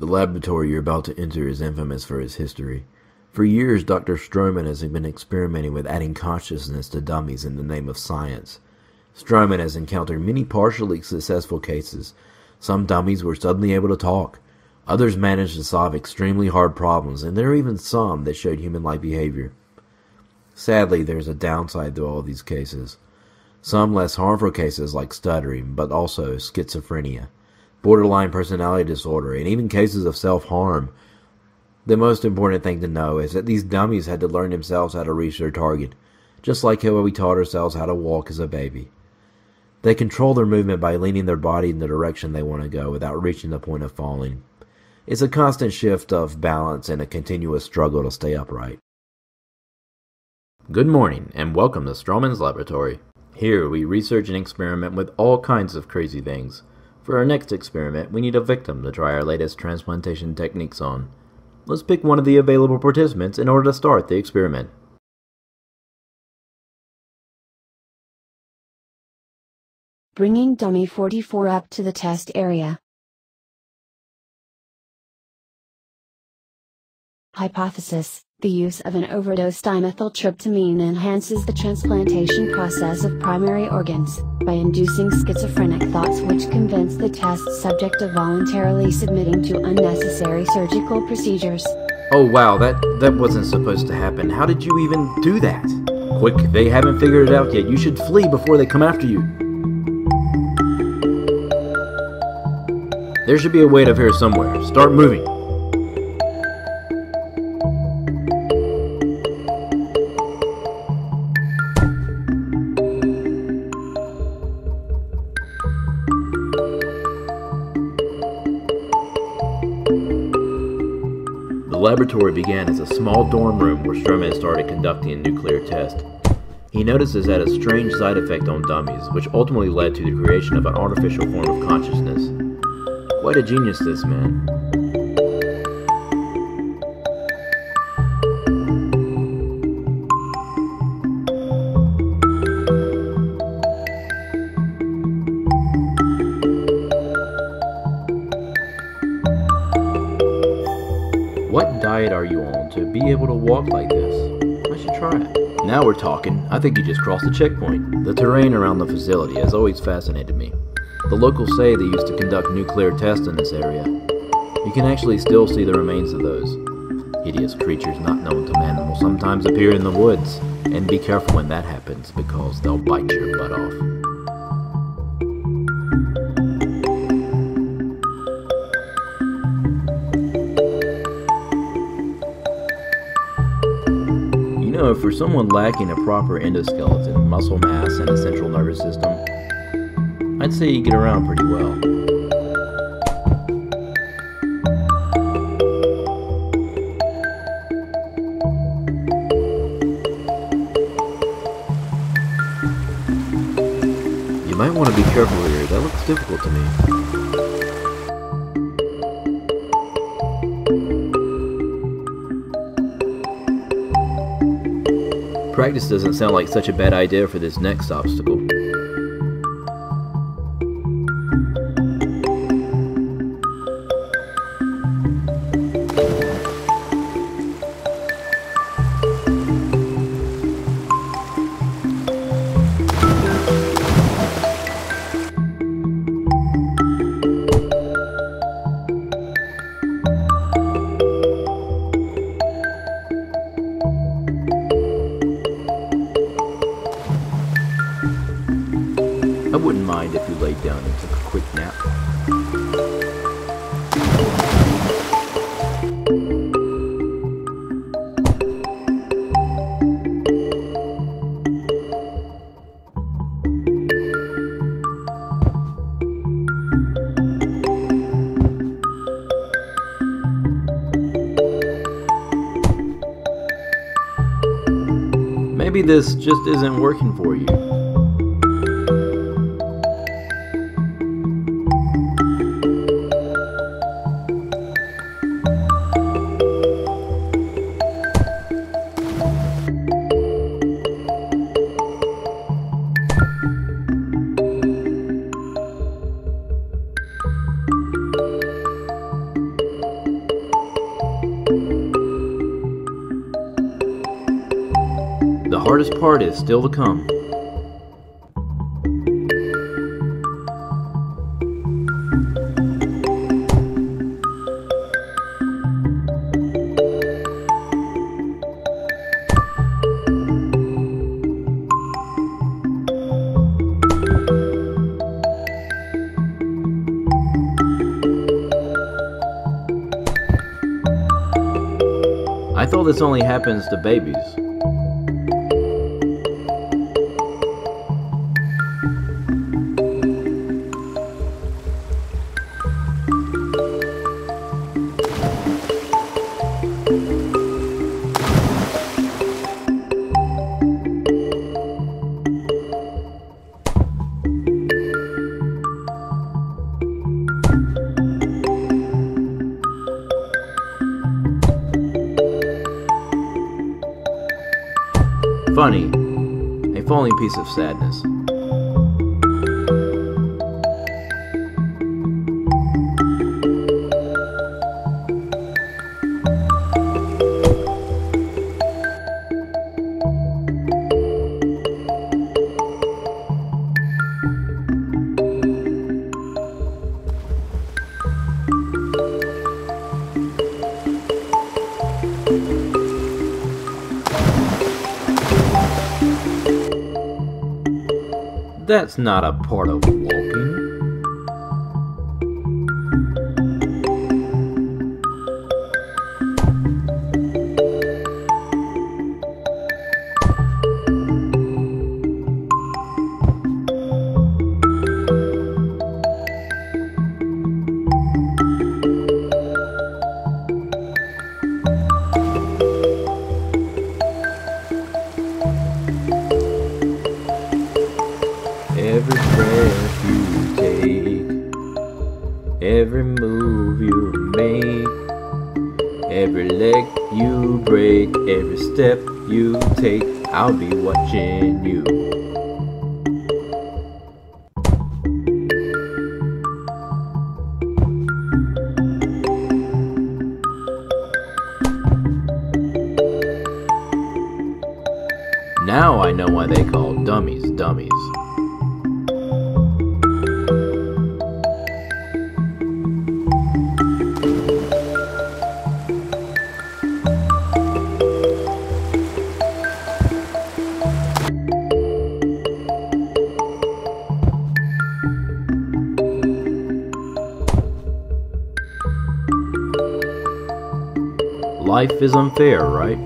The laboratory you're about to enter is infamous for its history. For years, Dr. Stroman has been experimenting with adding consciousness to dummies in the name of science. Stroman has encountered many partially successful cases. Some dummies were suddenly able to talk. Others managed to solve extremely hard problems, and there are even some that showed human-like behavior. Sadly, there's a downside to all these cases. Some less harmful cases like stuttering, but also schizophrenia, borderline personality disorder, and even cases of self-harm. The most important thing to know is that these dummies had to learn themselves how to reach their target, just like how we taught ourselves how to walk as a baby. They control their movement by leaning their body in the direction they want to go without reaching the point of falling. It's a constant shift of balance and a continuous struggle to stay upright. Good morning, and welcome to Stroman's Laboratory. Here we research and experiment with all kinds of crazy things. For our next experiment, we need a victim to try our latest transplantation techniques on. Let's pick one of the available participants in order to start the experiment. Bringing dummy 44 up to the test area. Hypothesis: the use of an overdosed dimethyltryptamine enhances the transplantation process of primary organs, by inducing schizophrenic thoughts which convince the test subject of voluntarily submitting to unnecessary surgical procedures. Oh wow, that wasn't supposed to happen. How did you even do that? Quick, they haven't figured it out yet. You should flee before they come after you. There should be a way up here somewhere. Start moving. The laboratory began as a small dorm room where Stroman started conducting a nuclear test. He noticed this had a strange side effect on dummies, which ultimately led to the creation of an artificial form of consciousness. Quite a genius, this man. What diet are you on to be able to walk like this? I should try it. Now we're talking. I think you just crossed the checkpoint. The terrain around the facility has always fascinated me. The locals say they used to conduct nuclear tests in this area. You can actually still see the remains of those. Hideous creatures not known to man will sometimes appear in the woods, and be careful when that happens because they'll bite your butt off. You know, for someone lacking a proper endoskeleton, muscle mass, and a central nervous system, I'd say you get around pretty well. You might want to be careful here. That looks difficult to me. Practice doesn't sound like such a bad idea for this next obstacle. I wouldn't mind if you laid down and took a quick nap. Maybe this just isn't working for you. hardest part is still to come. I thought this only happens to babies. Funny, a falling piece of sadness. That's not a part of walking. Every breath you take, every move you make, every leg you break, every step you take, I'll be watching you. Now I know why they call dummies dummies. Life is unfair, right?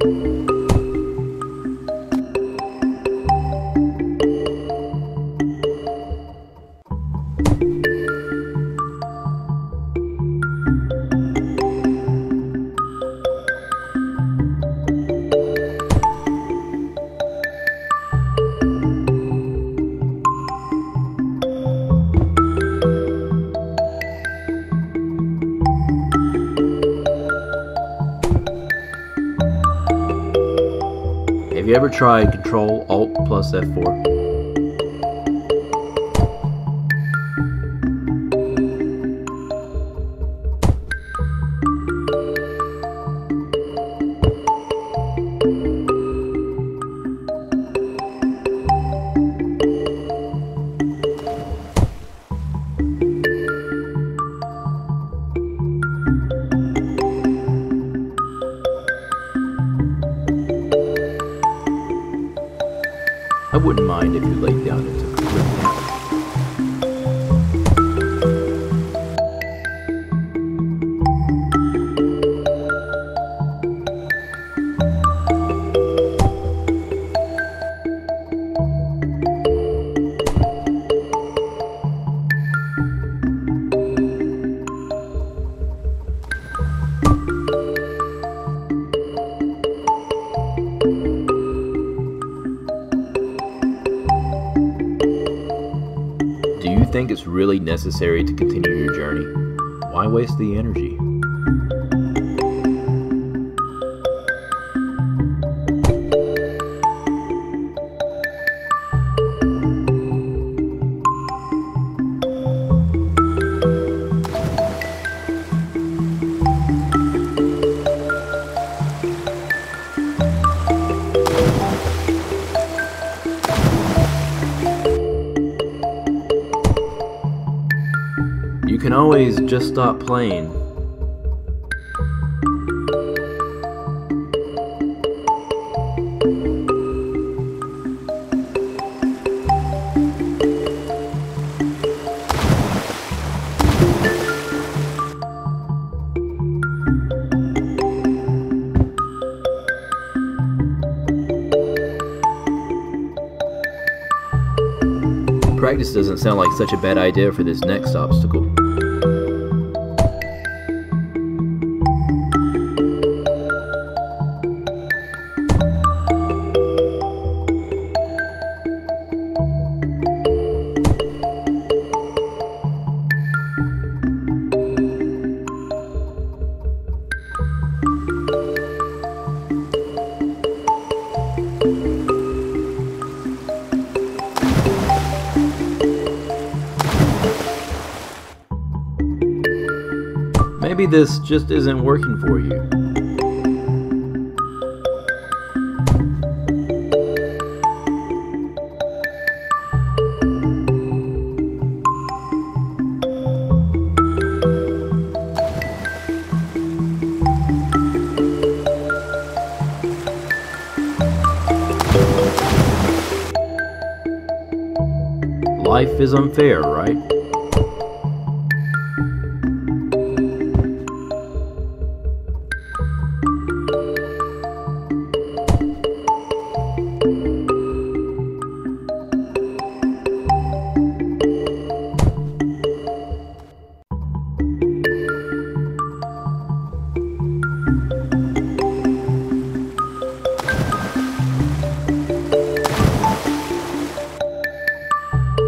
Have you ever tried Control Alt plus F4? I wouldn't mind if you laid down and took a quick nap. Do you think it's really necessary to continue your journey? Why waste the energy? always just stop playing. Practice doesn't sound like such a bad idea for this next obstacle. Maybe this just isn't working for you. Life is unfair, right?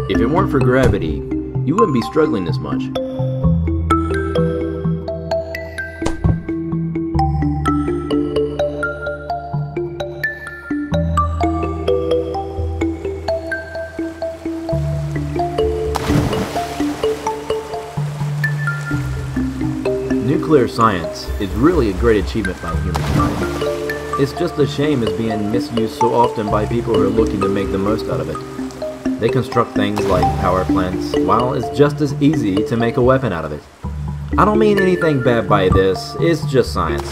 If it weren't for gravity, you wouldn't be struggling this much. Nuclear science is really a great achievement by humankind. It's just a shame it's being misused so often by people who are looking to make the most out of it. They construct things like power plants, while it's just as easy to make a weapon out of it. I don't mean anything bad by this, it's just science.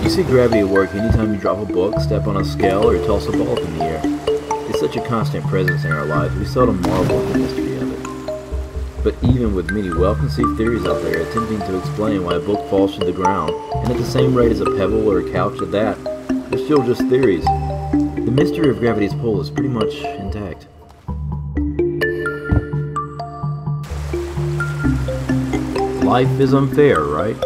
You see gravity at work anytime you drop a book, step on a scale, or toss a ball up in the air. It's such a constant presence in our lives, we seldom marvel at the mystery of it. But even with many well-conceived theories out there attempting to explain why a book falls to the ground, and at the same rate as a pebble or a couch at that, they're still just theories. The mystery of gravity's pull is pretty much intact. Life is unfair, right?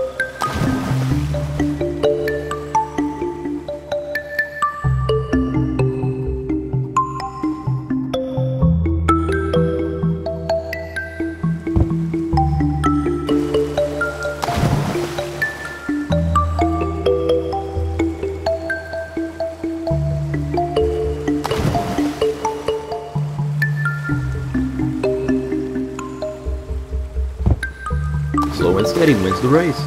Slow and steady wins the race.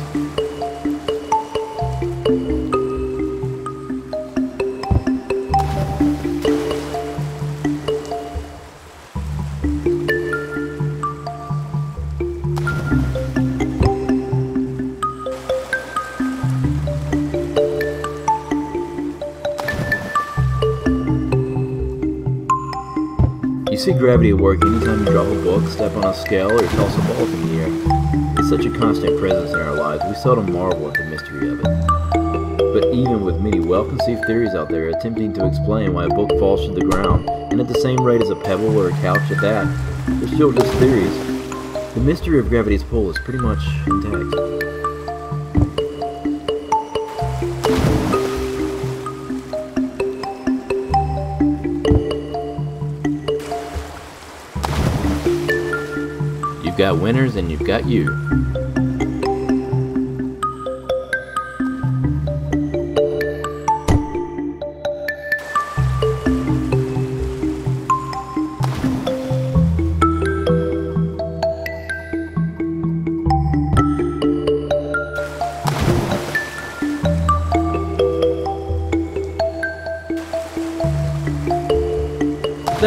You see gravity at work anytime you drop a book, step on a scale, or toss a ball up in the air. It's such a constant presence in our lives, we seldom marvel at the mystery of it. But even with many well-conceived theories out there attempting to explain why a book falls to the ground, and at the same rate as a pebble or a couch at that, they're still just theories. The mystery of gravity's pull is pretty much intact. You've got winners and you've got you.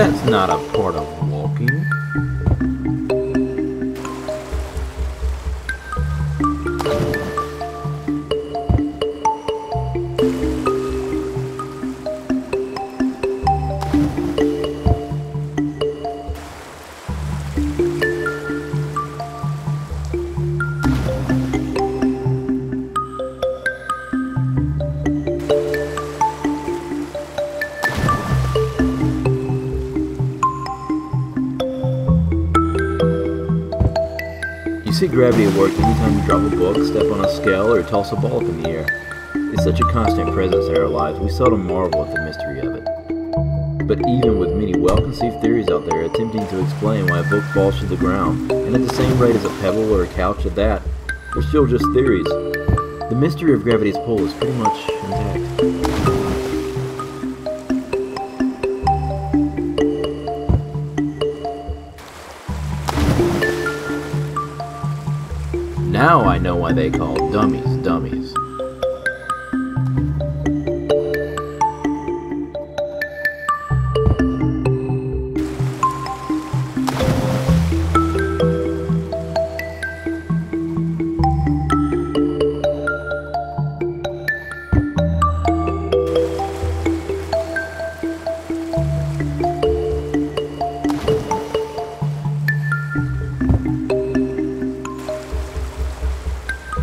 That's not a part of walking. You see gravity at work anytime you drop a book, step on a scale, or toss a ball up in the air. It's such a constant presence in our lives, we seldom marvel at the mystery of it. But even with many well-conceived theories out there attempting to explain why a book falls to the ground, and at the same rate as a pebble or a couch at that, they're still just theories. The mystery of gravity's pull is pretty much intact. Now I know why they call dummies dummies.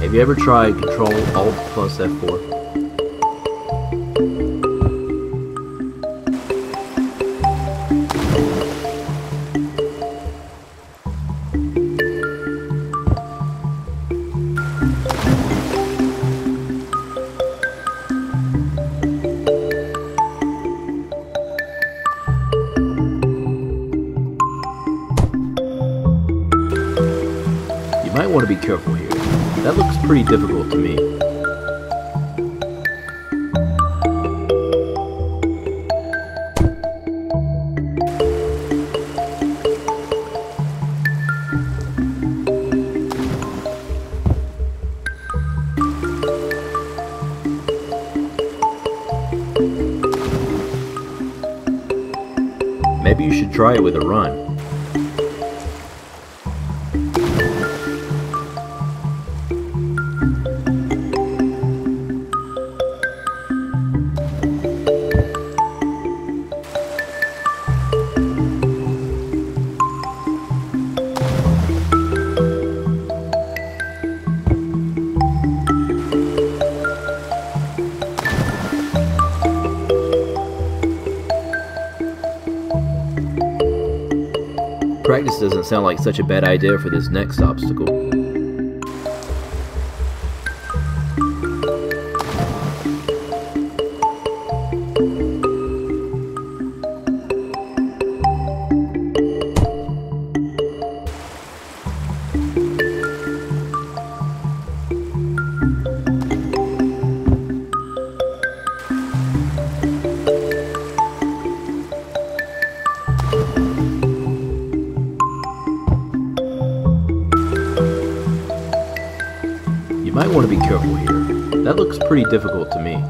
Have you ever tried Control-Alt plus F4? You might want to be careful here. That looks pretty difficult to me. Maybe you should try it with a run. Practice doesn't sound like such a bad idea for this next obstacle. You might want to be careful here. That looks pretty difficult to me.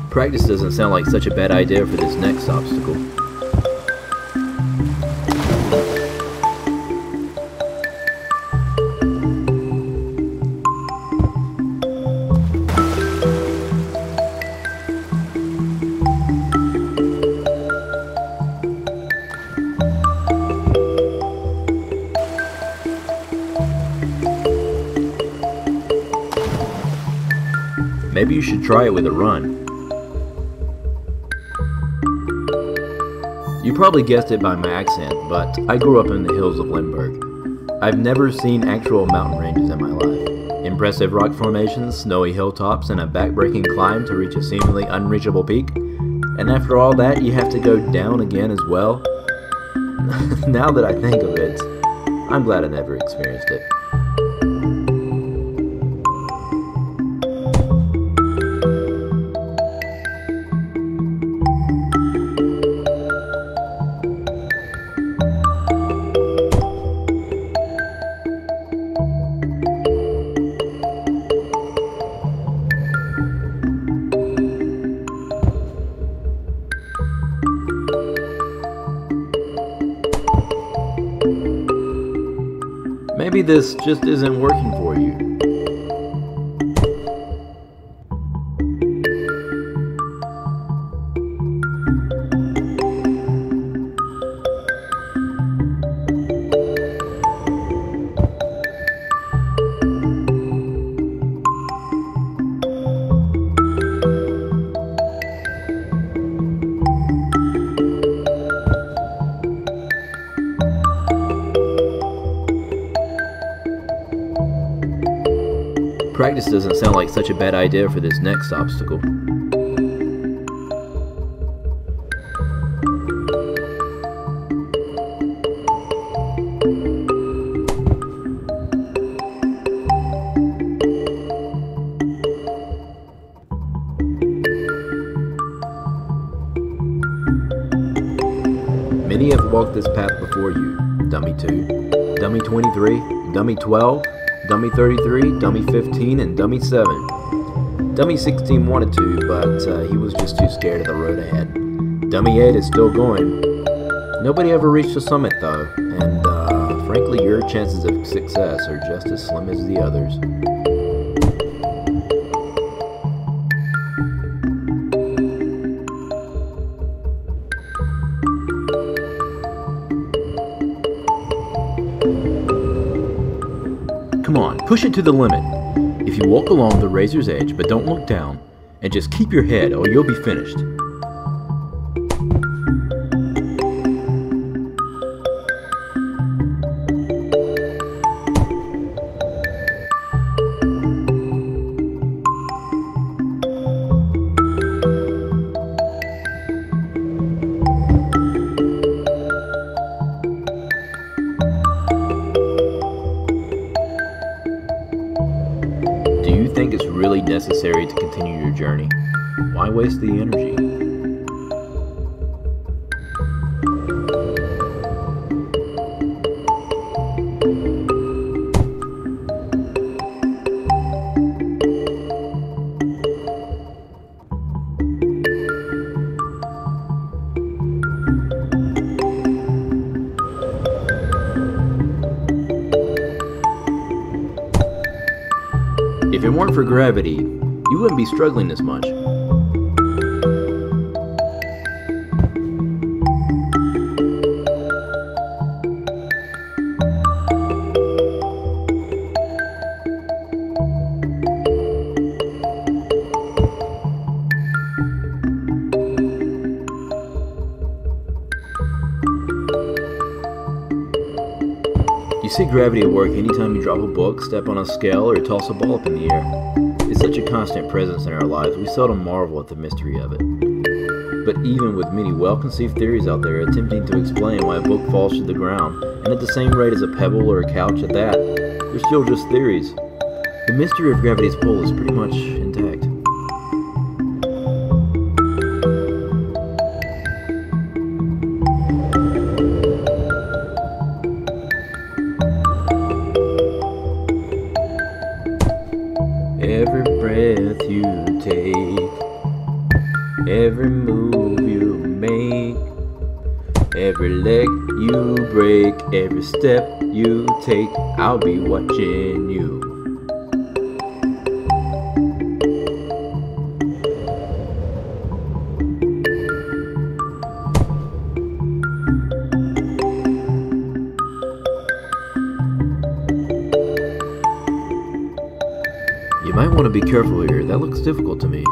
Practice doesn't sound like such a bad idea for this next obstacle. Maybe you should try it with a run. You probably guessed it by my accent, but I grew up in the hills of Limburg. I've never seen actual mountain ranges in my life. Impressive rock formations, snowy hilltops, and a back-breaking climb to reach a seemingly unreachable peak. And after all that, you have to go down again as well. Now that I think of it, I'm glad I never experienced it. Maybe this just isn't working for you. Practice doesn't sound like such a bad idea for this next obstacle. Many have walked this path before you. Dummy 2, Dummy 23, Dummy 12, Dummy 33, Dummy 15, and Dummy 7. Dummy 16 wanted to, but he was just too scared of the road ahead. Dummy 8 is still going. Nobody ever reached the summit though, and frankly your chances of success are just as slim as the others. Come on, push it to the limit. If you walk along the razor's edge but don't look down, and just keep your head or you'll be finished. Do you think it's really necessary to continue your journey? Why waste the energy? If it weren't for gravity, you wouldn't be struggling this much. You see gravity at work anytime you drop a book, step on a scale, or toss a ball up in the air. It's such a constant presence in our lives, we seldom marvel at the mystery of it. But even with many well-conceived theories out there attempting to explain why a book falls to the ground, and at the same rate as a pebble or a couch at that, they're still just theories. The mystery of gravity's pull is pretty much intact. Every breath you take, every move you make, every leg you break, every step you take, I'll be watching you. You might want to be careful here, that looks difficult to me.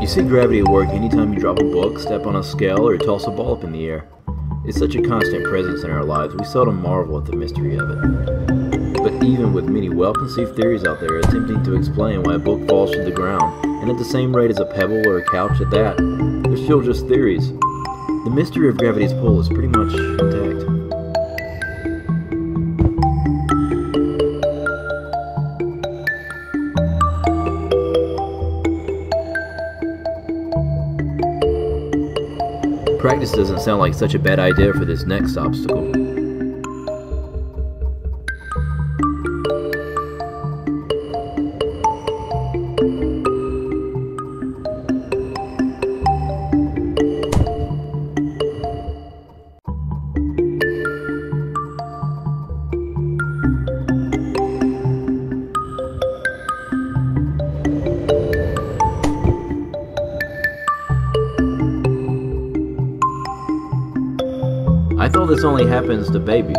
see gravity at work anytime you drop a book, step on a scale, or toss a ball up in the air. It's such a constant presence in our lives, we seldom marvel at the mystery of it. But even with many well-conceived theories out there attempting to explain why a book falls to the ground, and at the same rate as a pebble or a couch at that, they're still just theories. The mystery of gravity's pull is pretty much intact. Practice doesn't sound like such a bad idea for this next obstacle. I thought this only happens to babies.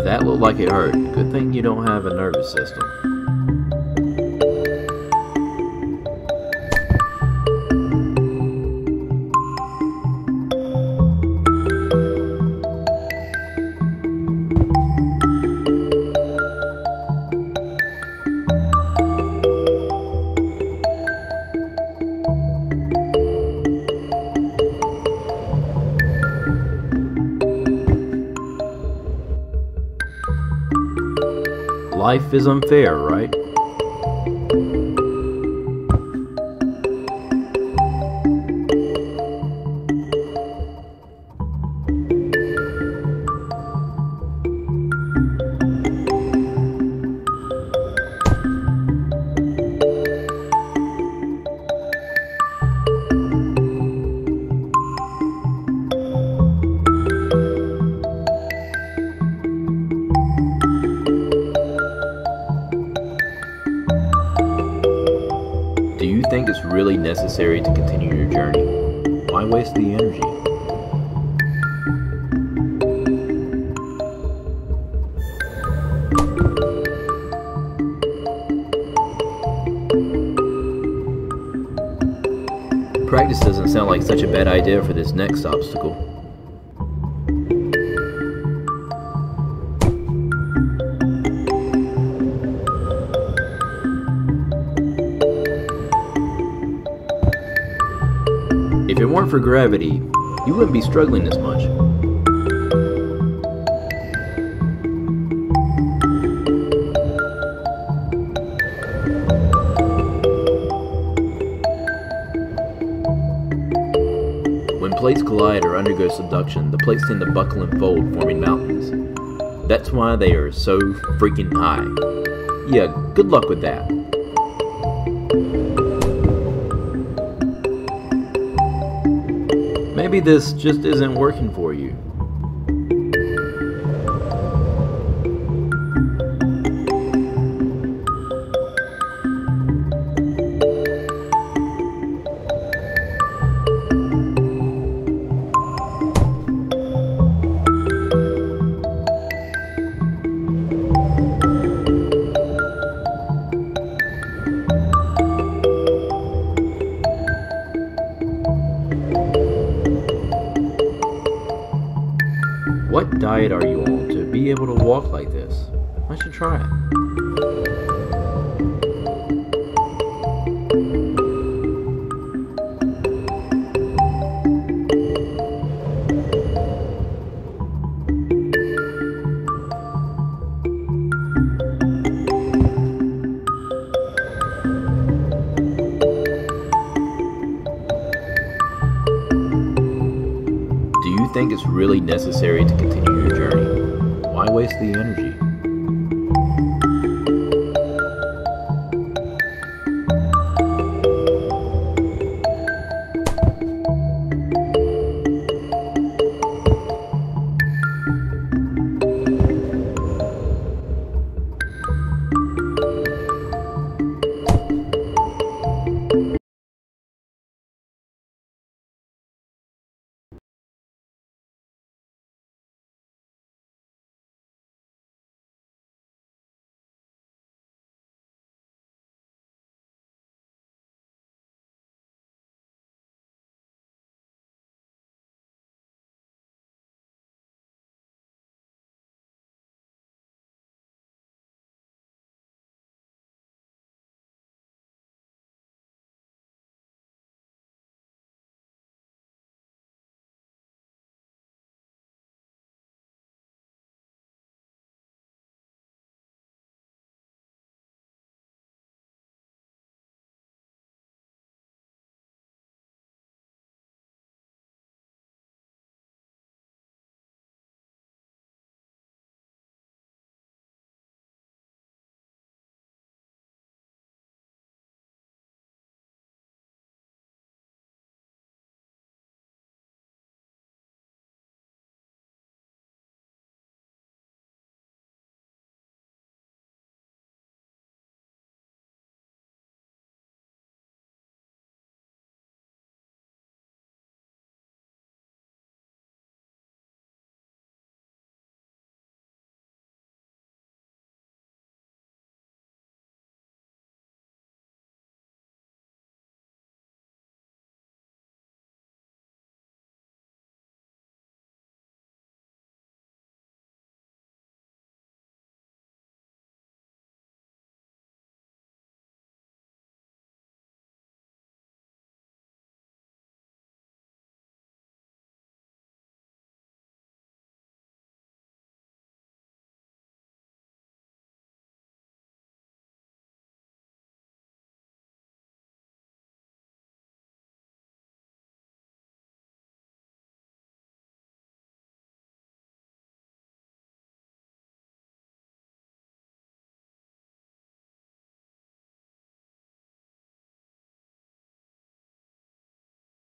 That looked like it hurt. Good thing you don't have a nervous system. Life is unfair, right? Do you think it's really necessary to continue your journey? Why waste the energy? Practice doesn't sound like such a bad idea for this next obstacle. If it weren't for gravity, you wouldn't be struggling this much. When plates collide or undergo subduction, the plates tend to buckle and fold, forming mountains. That's why they are so freaking high. Yeah, good luck with that. Maybe this just isn't working for you. What diet are you on to be able to walk like this? I should try it. Do you think it's really necessary to continue your journey? Why waste the energy?